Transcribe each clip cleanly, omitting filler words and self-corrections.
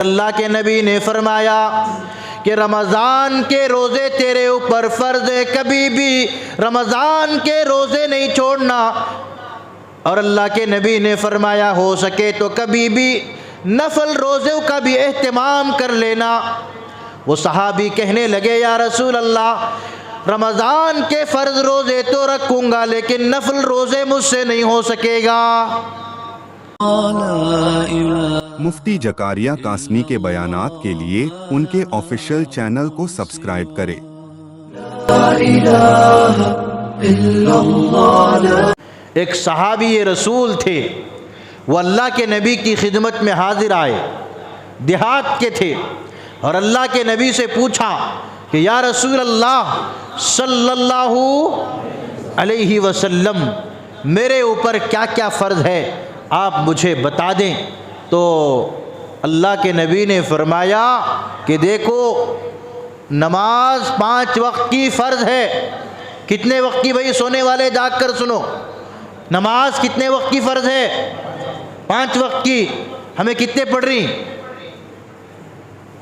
اللہ کے نبی نے فرمایا کہ رمضان کے روزے تیرے اوپر فرض ہے، کبھی بھی رمضان کے روزے نہیں چھوڑنا۔ اور اللہ کے نبی نے فرمایا ہو سکے تو کبھی بھی نفل روزوں کا بھی اہتمام کر لینا۔ وہ صحابی کہنے لگے یا رسول اللہ، رمضان کے فرض روزے تو رکھوں گا لیکن نفل روزے مجھ سے نہیں ہو سکے گا۔ مفتی زکریا قاسمی کے بیانات کے لیے ان کے آفیشیل چینل کو سبسکرائب کریں۔ ایک صحابی رسول تھے، وہ اللہ کے نبی کی خدمت میں حاضر آئے، دیہات کے تھے، اور اللہ کے نبی سے پوچھا کہ یا رسول اللہ صلی اللہ علیہ وسلم، میرے اوپر کیا کیا فرض ہے آپ مجھے بتا دیں۔ تو اللہ کے نبی نے فرمایا کہ دیکھو، نماز 5 وقت کی فرض ہے۔ کتنے وقت کی بھائی؟ سونے والے جاگ کر سنو، نماز کتنے وقت کی فرض ہے؟ 5 وقت کی۔ ہمیں کتنے پڑھ رہی؟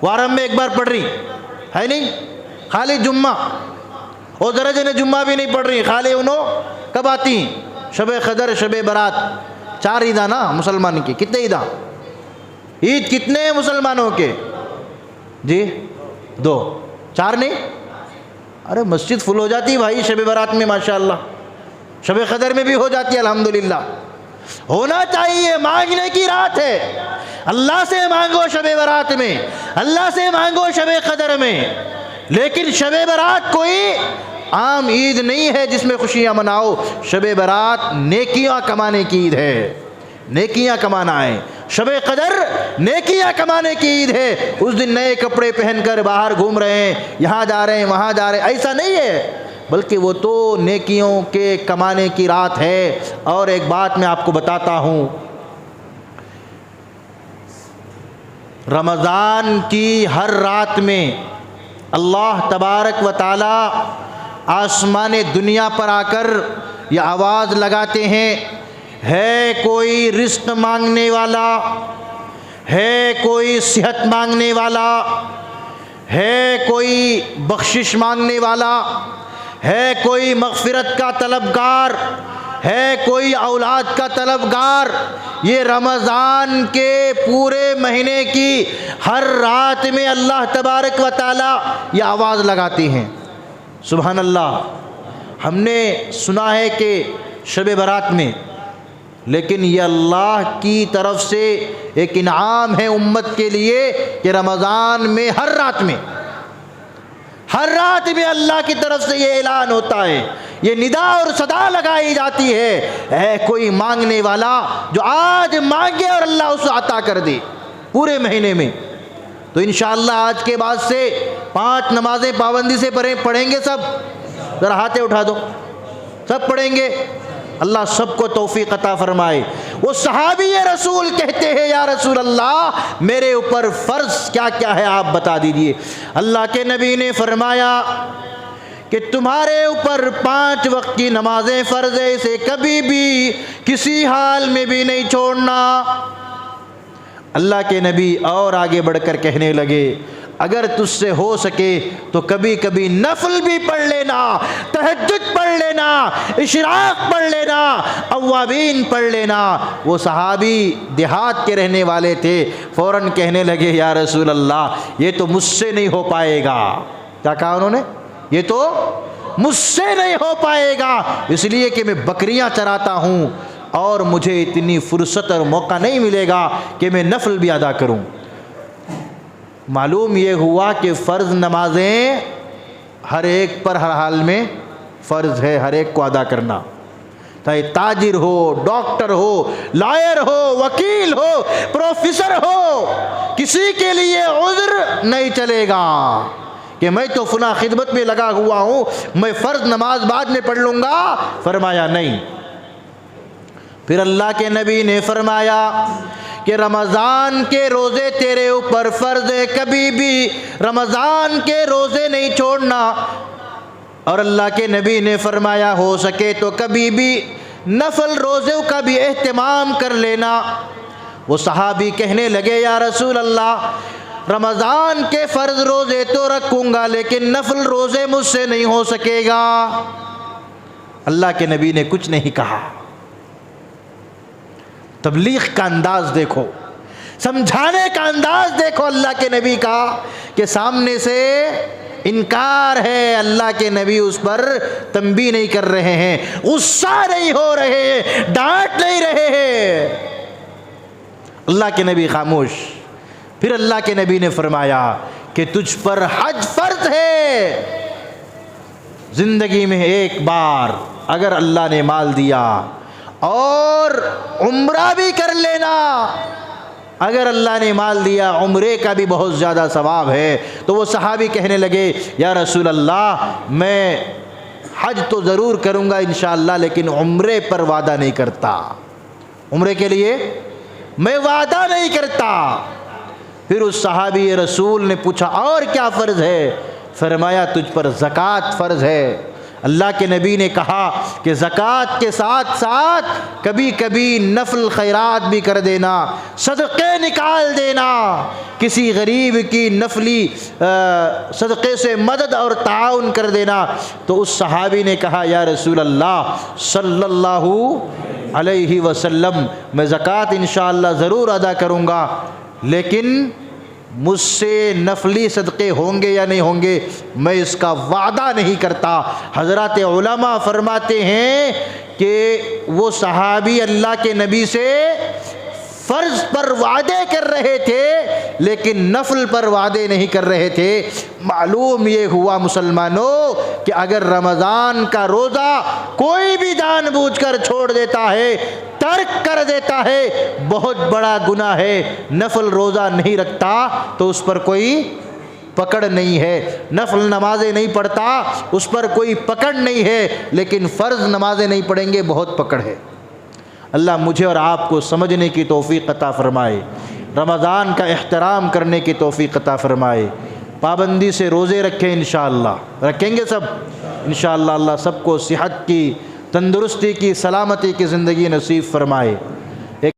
وارم میں ایک بار پڑھ رہی ہے نہیں؟ خالی جمعہ، اور درجہ نے جمعہ بھی نہیں پڑھ رہی، خالی انہوں کب آتی؟ شب قدر، شب برات، 4 عیدہ نا مسلمان کی۔ کتنے عیدہ؟ عید کتنے ہیں مسلمانوں کے؟ جی 2، 4 نہیں؟ ارے مسجد فل ہو جاتی بھائی شب برات میں، ماشاءاللہ، شب قدر میں بھی ہو جاتی ہے الحمدللہ۔ ہونا چاہیے، مانگنے کی رات ہے، اللہ سے مانگو شب برات میں، اللہ سے مانگو شب قدر میں، لیکن شب برات کوئی عام عید نہیں ہے جس میں خوشیاں مناؤ۔ شب برات نیکیاں کمانے کی عید ہے، نیکیاں کمانا ہے۔ شب قدر نیکیاں کمانے کی عید ہے۔ اس دن نئے کپڑے پہن کر باہر گھوم رہے ہیں، یہاں جا رہے ہیں وہاں جا رہے ہیں، ایسا نہیں ہے، بلکہ وہ تو نیکیوں کے کمانے کی رات ہے۔ اور ایک بات میں آپ کو بتاتا ہوں، رمضان کی ہر رات میں اللہ تبارک و تعالی آسمان دنیا پر آ کر یہ آواز لگاتے ہیں، ہے کوئی رزق مانگنے والا، ہے کوئی صحت مانگنے والا، ہے کوئی بخشش مانگنے والا، ہے کوئی مغفرت کا طلبگار، ہے کوئی اولاد کا طلبگار۔ یہ رمضان کے پورے مہینے کی ہر رات میں اللہ تبارک و تعالی یہ آواز لگاتے ہیں۔ سبحان اللہ۔ ہم نے سنا ہے کہ شب برات میں، لیکن یہ اللہ کی طرف سے ایک انعام ہے امت کے لیے کہ رمضان میں ہر رات میں اللہ کی طرف سے یہ اعلان ہوتا ہے، یہ ندا اور صدا لگائی جاتی ہے، اے کوئی مانگنے والا جو آج مانگے اور اللہ اسے عطا کر دے پورے مہینے میں۔ تو انشاءاللہ آج کے بعد سے 5 نمازیں پابندی سے پڑھیں گے سب؟ ذرا ہاتھیں اٹھا دو، سب پڑھیں گے؟ اللہ سب کو توفیق عطا فرمائے۔ وہ صحابی رسول کہتے ہیں یا رسول اللہ، میرے اوپر فرض کیا کیا ہے آپ بتا دیجئے۔ اللہ کے نبی نے فرمایا کہ تمہارے اوپر 5 وقت کی نمازیں فرض ہے، اسے کبھی بھی کسی حال میں بھی نہیں چھوڑنا۔ اللہ کے نبی اور آگے بڑھ کر کہنے لگے، اگر تجھ سے ہو سکے تو کبھی کبھی نفل بھی پڑھ لینا، تہجد پڑھ لینا، اشراق پڑھ لینا، اوابین پڑھ لینا۔ وہ صحابی دیہات کے رہنے والے تھے، فوراً کہنے لگے یا رسول اللہ، یہ تو مجھ سے نہیں ہو پائے گا۔ کیا کہا انہوں نے؟ یہ تو مجھ سے نہیں ہو پائے گا، اس لیے کہ میں بکریاں چراتا ہوں اور مجھے اتنی فرصت اور موقع نہیں ملے گا کہ میں نفل بھی ادا کروں۔ معلوم یہ ہوا کہ فرض نمازیں ہر ایک پر ہر حال میں فرض ہے، ہر ایک کو ادا کرنا، چاہے تاجر ہو، ڈاکٹر ہو، لائر ہو، وکیل ہو، پروفیسر ہو، کسی کے لیے عذر نہیں چلے گا کہ میں تو فلاں خدمت میں لگا ہوا ہوں، میں فرض نماز بعد میں پڑھ لوں گا۔ فرمایا نہیں۔ پھر اللہ کے نبی نے فرمایا کہ رمضان کے روزے تیرے اوپر فرض ہے، کبھی بھی رمضان کے روزے نہیں چھوڑنا۔ اور اللہ کے نبی نے فرمایا ہو سکے تو کبھی بھی نفل روزوں کا بھی اہتمام کر لینا۔ وہ صحابی کہنے لگے یا رسول اللہ رمضان کے فرض روزے تو رکھوں گا لیکن نفل روزے مجھ سے نہیں ہو سکے گا۔ اللہ کے نبی نے کچھ نہیں کہا۔ تبلیغ کا انداز دیکھو، سمجھانے کا انداز دیکھو اللہ کے نبی کا، کہ سامنے سے انکار ہے، اللہ کے نبی اس پر تنبیہ نہیں کر رہے ہیں، غصہ نہیں ہو رہے ہیں، ڈانٹ نہیں رہے ہیں۔ اللہ کے نبی خاموش۔ پھر اللہ کے نبی نے فرمایا کہ تجھ پر حج فرض ہے، زندگی میں ایک بار اگر اللہ نے مال دیا، اور عمرہ بھی کر لینا، اگر اللہ نے مال دیا عمرے کا بھی بہت زیادہ ثواب ہے۔ تو وہ صحابی کہنے لگے یا رسول اللہ میں حج تو ضرور کروں گا انشاءاللہ لیکن عمرے پر وعدہ نہیں کرتا، عمرے کے لیے میں وعدہ نہیں کرتا۔ پھر اس صحابی رسول نے پوچھا اور کیا فرض ہے؟ فرمایا تجھ پر زکوٰۃ فرض ہے۔ اللہ کے نبی نے کہا کہ زکوٰۃ کے ساتھ ساتھ کبھی کبھی نفل خیرات بھی کر دینا، صدقے نکال دینا، کسی غریب کی نفلی صدقے سے مدد اور تعاون کر دینا۔ تو اس صحابی نے کہا یا رسول اللہ صلی اللہ علیہ وسلم میں زکوٰۃ انشاءاللہ ضرور ادا کروں گا لیکن مجھ سے نفلی صدقے ہوں گے یا نہیں ہوں گے میں اس کا وعدہ نہیں کرتا۔ حضرات علماء فرماتے ہیں کہ وہ صحابی اللہ کے نبی سے فرض پر وعدے کر رہے تھے لیکن نفل پر وعدے نہیں کر رہے تھے۔ معلوم یہ ہوا مسلمانوں کہ اگر رمضان کا روزہ کوئی بھی جان بوجھ کر چھوڑ دیتا ہے، ترک کر دیتا ہے، بہت بڑا گناہ ہے۔ نفل روزہ نہیں رکھتا تو اس پر کوئی پکڑ نہیں ہے، نفل نمازیں نہیں پڑھتا اس پر کوئی پکڑ نہیں ہے، لیکن فرض نمازیں نہیں پڑھیں گے بہت پکڑ ہے۔ اللہ مجھے اور آپ کو سمجھنے کی توفیق عطا فرمائے، رمضان کا احترام کرنے کی توفیق عطا فرمائے، پابندی سے روزے رکھیں انشاءاللہ، رکھیں گے سب انشاءاللہ۔ اللہ سب کو صحت کی، تندرستی کی، سلامتی کی زندگی نصیب فرمائے۔